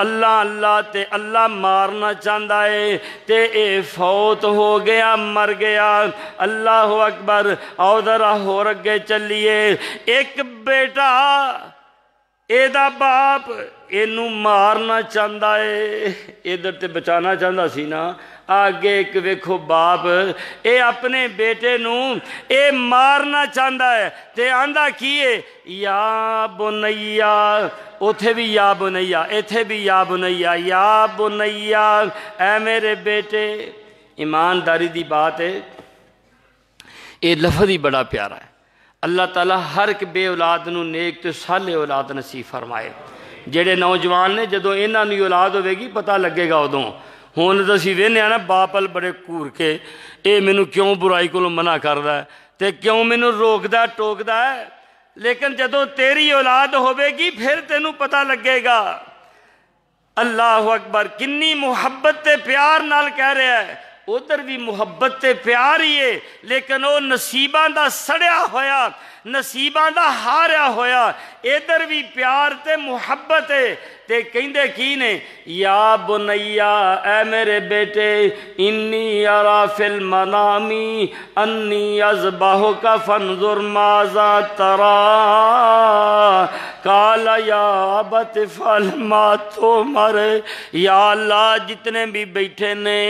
Speaker 1: اللہ اللہ تے اللہ مارنا چاہندا ہے تے اے فوت ہو گیا، مر گیا۔ اللہ اکبر، آؤ ذرا ہور اگے چلیے۔ ایک بیٹا اے دا باپ اینو مارنا چاہندا ہے، ادھر تے بچانا چاہندا سی نا، آگے ایک ویکھو باپ اے اپنے بیٹے نو اے مارنا چاہندا ہے تے آندا کیے یا بنیا، اوتھے بھی یا بنیا، ایتھے بھی یا بنیا، یا بنیا اے میرے بیٹے۔ ایمانداری دی بات ہے، اے لفظ ہی بڑا پیارا ہے۔ اللہ تعالیٰ ہر ایک بے اولاد نو نیک تے صالح اولاد نصیب فرمائے۔ جڑے نوجوان نے جدوں انہاں دی اولاد ہوے گی پتہ لگے گا ادوں، ہن تو اسی وینے نا باپ ال بڑے کور کے اے مینوں کیوں برائی کولوں منع کردا ہے تے کیوں مینوں روکدا ٹوکدا ہے، لیکن جدوں تیری اولاد ہوے گی پھر تینوں پتہ لگے گا۔ اللہ اکبر، کنی محبت تے پیار نال کہہ رہا ہے، ادھر بھی محبت تے پیار ہی ہے، لیکن وہ نصیباں دا سڑیا ہویا، نصیباں دا ہاریا ہویا، ادھر بھی پیار تے محبت ہے۔ تے کہندے کی نے، یا بنیا اے میرے بیٹے، انی ارا فی المنامی انی اذبحک فانظر ماذا تری، قال یا ابت افعل ما تؤمر۔ یا اللہ جتنے بھی بیٹھے نے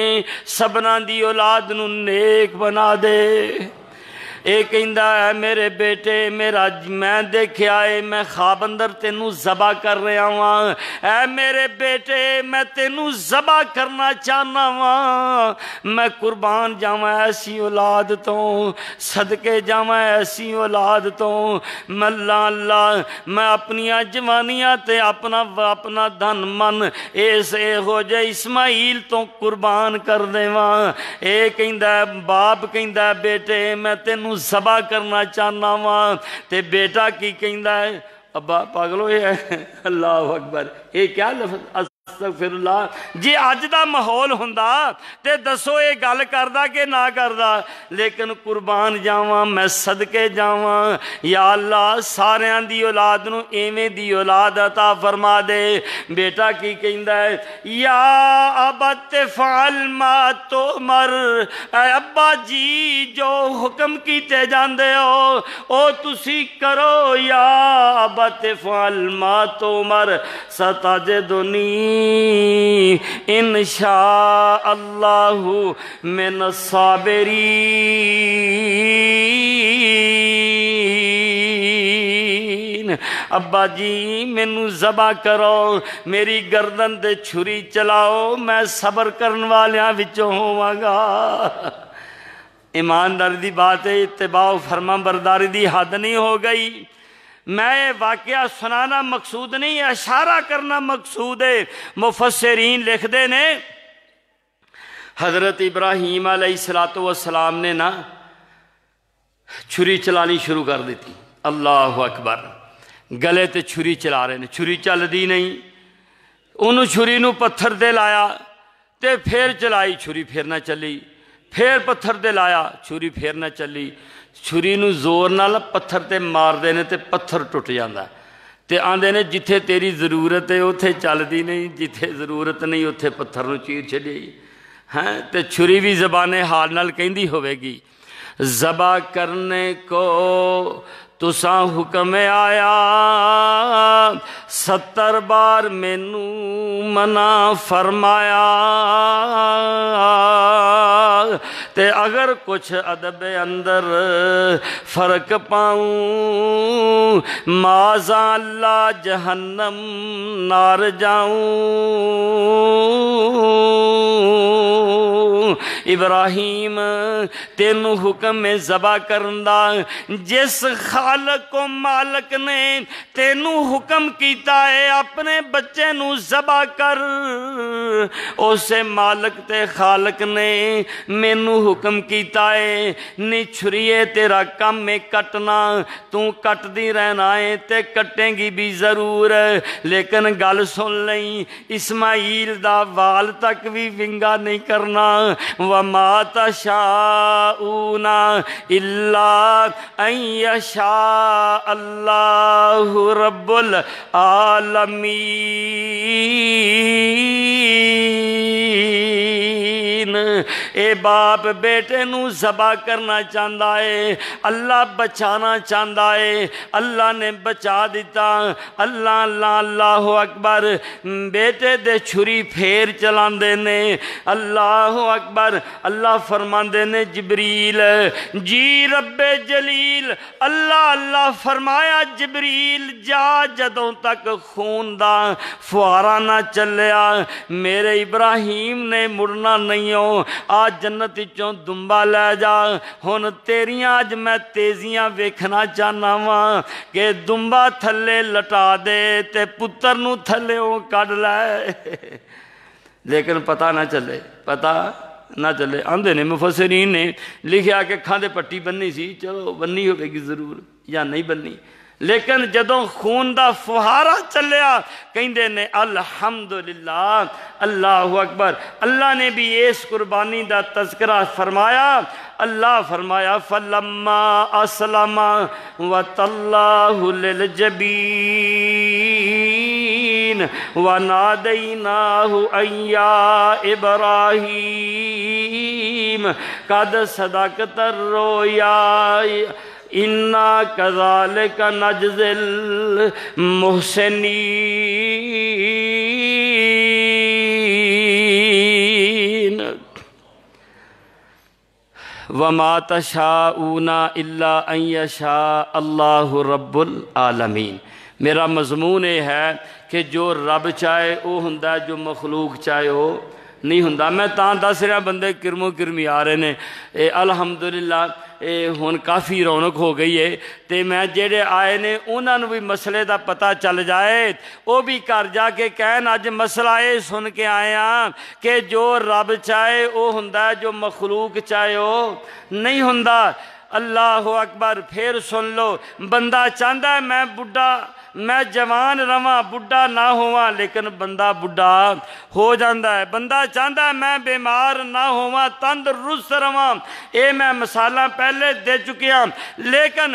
Speaker 1: سبنا دی اولاد نو نیک بنا دے۔ اے کہندا ہے میرے بیٹے میرا میں دیکھیا ہے میں خواب اندر تینوں ذبح کر رہا ہوں، اے میرے بیٹے میں تینوں ذبح کرنا چاہنا ہوں، میں قربان جاواں ایسی اولاد تو، صدقے جاواں ایسی اولاد تو، میں اللہ اللہ میں اپنیاں جوانیاں تے اپنا دھن من اس ہو جے اسماعیل تو قربان کر دیواں۔ اے کہندا ہے باپ کہندا ہے بیٹے میں تینوں ذبح کرنا چاہنا ہاں، تے بیٹا کی کہندا ہے ابا پاگلو یہ ہے۔ اللہ اکبر، یہ کیا لفظ استغفر اللہ۔ جی اج دا ماحول ہوندا تے دسو یہ گل کردا کہ نہ کردا، لیکن قربان جاواں میں صدقے جاواں، یا اللہ ساریاں دی اولاد نو ایویں دی اولاد عطا فرما دے۔ بیٹا کی کہندا ہے یا ابت فعل ما تؤمر، اے ابا جی جو حکم کیتے جاندے ہو او تسی کرو، یا ابت فعل ما تؤمر ستجدنی انشاء اللہ من الصابرین۔ ابا جی مینوں ذبح کرو، میری گردن تے چھری چلاؤ، میں صبر کرن والیاں وچوں ہوواں گا۔ ایمانداری دی بات ہے، اتباع و فرما برداری دی حد نہیں ہو گئی۔ میں یہ واقعہ سنانا مقصود نہیں ہے، اشارہ کرنا مقصود ہے۔ مفسرین لکھ دے نے حضرت ابراہیم علیہ السلام نے نا چھری چلانی شروع کر دیتی، اللہ اکبر، گلے تے چھری چلا رہے نے، چھری چل دی نہیں، انہوں چھری نو پتھر دے لایا تے پھر چلائی، چھری پھر نہ چلی، پھر پتھر دے لایا، چھری پھر نہ چلی، چھری نو زور نال پتھر تے مار دینے تے پتھر ٹوٹ جاندہ تے آندے نے جتھے تیری ضرورت ہے اتھے چل دی نہیں، جتھے ضرورت نہیں اتھے پتھر نو چیر چلی۔ ہاں تے چھری بھی زبان حال نال کہندی ہوئے گی، ذبح کرنے کو تساں حکم آیا، 70 بار مینو منع فرمایا، تے اگر کچھ ادب اندر فرق پاؤں، معاذ اللہ جہنم نار جاؤں۔ ابراہیم تینو حکم ذبح کرندا، جس خالق و مالک نے تینو حکم کیتا ہے اپنے بچے نو ذبح کر، اسے مالک تے خالق نے مینو حکم کیتا ہے نی چھریے تیرا کم میں کٹنا، تو کٹ دی رہنا ہے تے کٹیں گی بھی ضرور، لیکن گل سن لیں، اسماعیل دا وال تک بھی ونگا نہیں کرنا۔ وَمَا تَشَاءُونَ إِلَّا أَن يَشَاءَ اللَّهُ رَبُّ العالمین۔ اے باپ بیٹے نو ذبح کرنا چاہتا ہے، اللہ بچانا چاہتا ہے، اللہ نے بچا دیتا، اللہ اللہ اللہ اکبر، بیٹے دے چھری پھیر چلان دینے، اللہ اکبر، اللہ فرمان دینے جبریل جی رب جلیل، اللہ اللہ فرمایا جبریل جا جدوں تک خون دا فوارا نہ چلیا، میرے ابراہیم نے مڑنا نہیں ہو، آج جنت چوں دنبا لے جا، ہن تیریاں آج میں تیزیاں ویکھنا چاہنا ہاں کہ دنبا تھلے لٹا دے تے پتر نو تھلے ہوں کڈ لے، لیکن پتہ نہ چلے، پتہ نہ چلے۔ آندے نے مفسرین نے لکھیا کہ کھاندے پٹی بننی سی، چلو بننی ہوئے گی ضرور یا نہیں بننی، لیکن جدوں خون دا فہارا چلیا کہندے نے الحمدللہ، اللہ اکبر۔ اللہ نے بھی اس قربانی دا تذکرہ فرمایا، اللہ فرمایا فَلَمَّا أَسْلَمَ وَتَلَّهُ لِلْجَبِينِ وَنَادَيْنَاهُ أَن يَا إِبْرَاهِيمُ قَدْ صَدَقْتَ الرُّؤْيَا اِنَّا كَذَلِكَ نَجْزِي الْمُحْسِنِينَ۔ وَمَا تَشَاءُونَ إِلَّا أَن يَشَاءَ اللَّهُ رَبُّ العالمین۔ میرا مضمون یہ ہے کہ جو رب چاہے وہ ہوندا ہے، جو مخلوق چاہے وہ نہیں ہوندا۔ میں تاں دس رہا بندے کرمو کرمی آ رہے نے، الحمدللہ ہن کافی رونق ہو گئی ہے، تے میں جڑے آئے نے انہاں نو بھی مسئلے دا پتہ چل جائے، وہ بھی گھر جا کے کہن اج مسئلہ یہ سن کے آئے ہاں کہ جو رب چاہے وہ ہوندا ہے، جو مخلوق چاہے وہ نہیں ہوندا۔ اللہ اکبر۔ پھر سن لو، بندہ چاہتا ہے میں بڈھا، میں جوان رواں بڈھا نہ ہواں، لیکن بندہ بڈھا ہو جاندہ ہے۔ بندہ چاہتا ہے میں بیمار نہ ہواں، تندرست رواں، اے میں مثالاں پہلے دے چکیاں، لیکن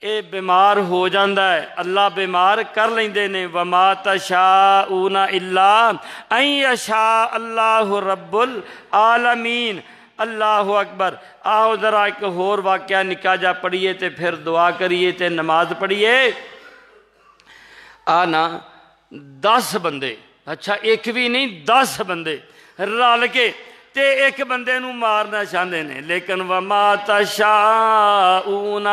Speaker 1: اے بیمار ہو جاندہ ہے، اللہ بیمار کر لیندے نے۔ وَمَا تَشَاءُونَ إِلَّا أَن يَشَاءَ اللَّهُ رَبُّ العالمین۔ اللہ اکبر۔ آؤ ذرا ایک اور واقعہ نکا جا پڑھیے تے پھر دعا کریے تے نماز پڑھیے۔ آنا 10 بندے، اچھا ایک بھی نہیں 10 بندے رل کے تے ایک بندے نو مارنا چاہتے ہیں، لیکن وَمَا تَشَاءُونَ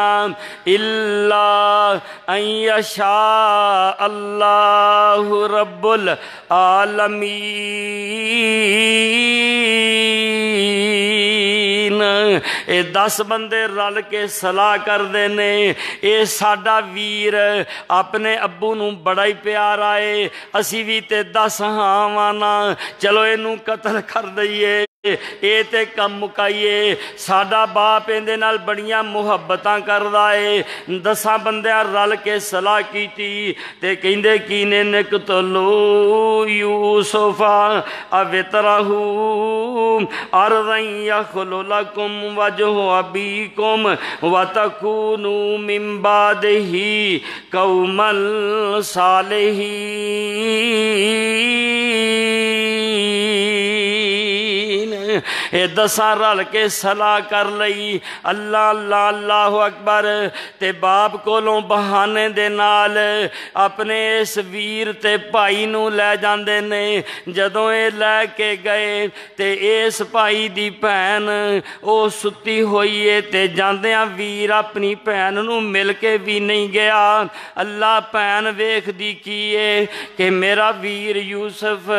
Speaker 1: إِلَّا أَن يَشَاءَ اللَّهُ رَبُّ العالمین۔ اے 10 بندے رل کے صلاح کردے نے اے ساڈا ویر اپنے ابو نو بڑا ہی پیارا ہے، اسی بھی تے 10 ہاں وانا، چلو اینو قتل کر دئیے، اے تے کم مکائیے، ساڈا باپ ایندے نال بڑیاں محبتاں کردا ہے۔ 10 بندیاں رل کے صلاح کیتی تے کہندے کینے نقتلو یوسف اوطرہ ارضا یخل لکم وجہ ابیکم وتکونوا من بعدہ قوما صالحین۔ اے 10 رل کے صلاح کر لئی، اللہ اللہ اللہ اکبر، تے باپ کولوں بہانے دے نال اپنے اس ویر تے بھائی نو لے جاندے نے۔ جدوں اے لے کے گئے تے اس بھائی دی بہن او ستی ہوئی ہے تے جاندیاں ویر اپنی بہن نو مل کے بھی نہیں گیا۔ اللہ بہن ویکھ دی کیے کہ میرا ویر یوسف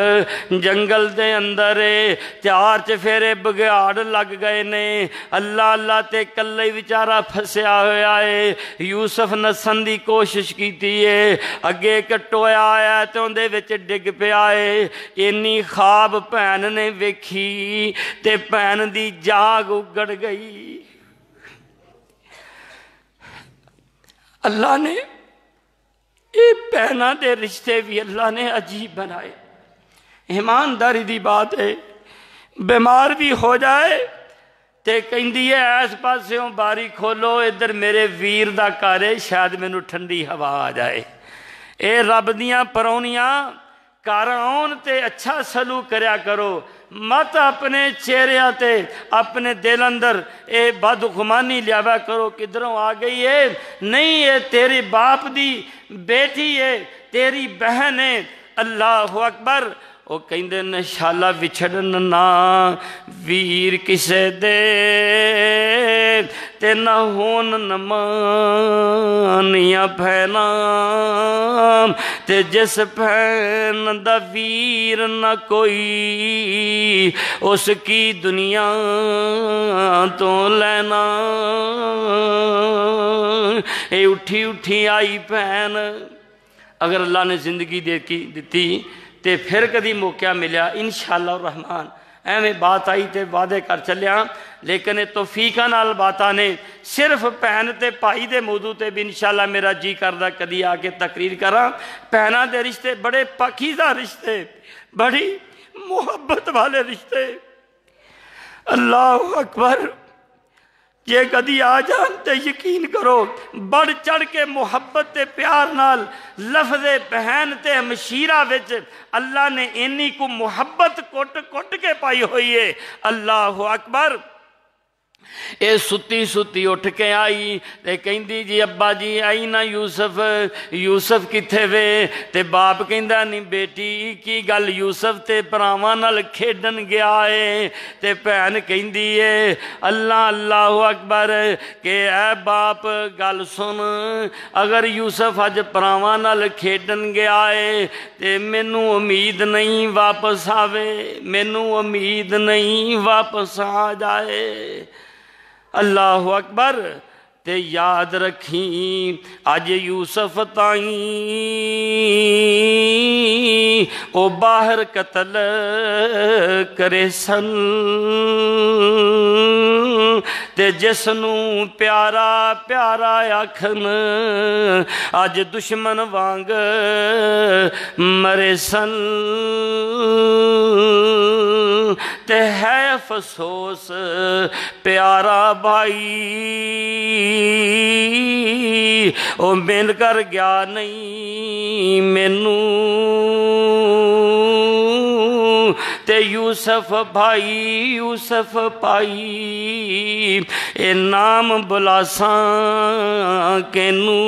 Speaker 1: جنگل دے اندر ہے، 4 چفیرے بگیاڑ لگ گئے نے، اللہ اللہ تے کلے بیچارہ پھسیا ہویا ہے۔ یوسف نسن دی کوشش کیتی ہے، اگے کٹویا آیا تے اندے وچ ڈگ پیا ہے، اینی خواب بہن نے ویکھی تے بہن دی جاگ اگڑ گئی۔ اللہ نے اے بہناں دے رشتے بھی اللہ نے عجیب بنائے۔ ایمانداری دی بات ہے، بیمار بھی ہو جائے تے کہندی ہے اس پاسوں باری کھولو، ادھر میرے ویر دا گھر ہے، شاید مینوں ٹھنڈی ہوا آ جائے۔ اے رب دیاں پرونیاں گھر آن تے اچھا سلوک کریا کرو، مت اپنے چہریاں تے اپنے دل اندر اے بدگمانی لیاوا کرو کدھروں آ گئی ہے، نہیں اے تیری باپ دی بیٹی ہے، تیری بہن ہے۔ اللہ اکبر۔ وہ کہندے نے شالہ وچھڑن نا ویر کسے دے تے نہ ہون نمانیاں بہنا، تے جس بہن دا ویر نہ کوئی اس کی دنیا تو لینا۔ اے اٹھی اٹھی آئی بہن، اگر اللہ نے زندگی دیتی تے پھر کدی موقع ملیا انشاءاللہ الرحمن ایویں بات آئی تے وعدے کر چلیا، لیکن توفیقاں نال باتاں نے صرف بہن تے بھائی دے موضوع تے بھی انشاءاللہ میرا جی کردہ کدی آ کے تقریر کراں۔ بہناں دے رشتے بڑے پاکیزہ رشتے، بڑی محبت والے رشتے۔ اللہ اکبر۔ یہ کدی آ جان تے یقین کرو بڑھ چڑھ کے محبت تے پیار نال لفظ بہن تے ہمشیرہ وچ اللہ نے اینی کو محبت کٹ کے پائی ہوئی ہے۔ اللہ اکبر۔ اے ستی ستی اٹھ کے آئی تے کہندی جی ابا جی آئی نا یوسف، یوسف کتھے وے؟ تے باپ کہندا نہیں بیٹی کی گل یوسف تے پراواں نال کھیڈن گیا ہے۔ تے بہن کہندی ہے اللہ اللہ اکبر کہ اے باپ گل سن، اگر یوسف اج پراواں نال کھیڈن گیا ہے تے مینوں امید نہیں واپس آوے، مینوں امید نہیں واپس آ جائے۔ اللہ اکبر۔ تے یاد رکھیں آج یوسف تائیں او باہر قتل کرے سن، تے جسنو پیارا پیارا آکھن آج دشمن وانگ مرے سن۔ تے ہے افسوس پیارا بھائی او مل کر گیا نہیں مینوں، تے یوسف یوسف بھائی اے نام بلاساں کینوں۔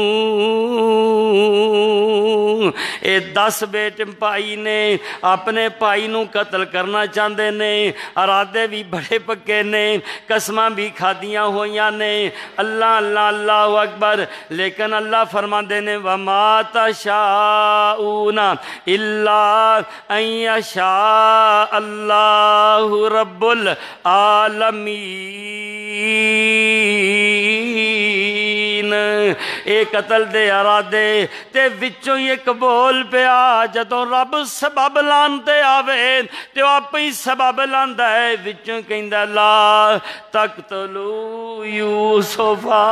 Speaker 1: اے 10 بیٹے بھائی نے اپنے بھائی نو قتل کرنا چاہتے نے، ارادے بھی بڑے پکے نے، قسماں بھی کھادیاں ہویاں نے۔ اللہ اللہ اللہ اکبر۔ لیکن اللہ فرماندے نے وَمَا تَشَاءُونَ إِلَّا أَن يَشَاءَ اللہ رب العالمین۔ اے قتل دے ارادے تے وچوں ایک بول پیا جدوں رب سبب لانتے آوے تے آپ ہی سبب لاندا ہے، وچوں کہندا لا تقتلوا یوسفا۔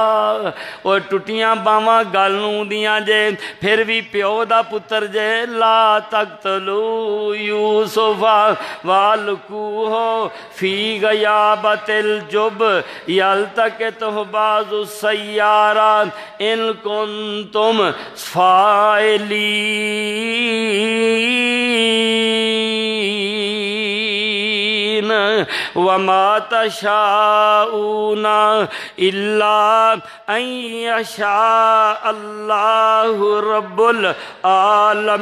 Speaker 1: اور ٹٹیاں باواں گل نوں دیاں جے پھر بھی پیو دا پتر جے، لا تقتلوا یوسفا والقوہ فی غیابۃ الجب یلتقطہ بعض السیارات ان کنتم فاعلین وما تشاءون الا ان یشاء اللہ رب العالمین۔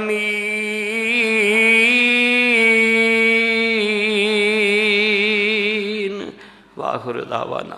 Speaker 1: وآخر دعوانا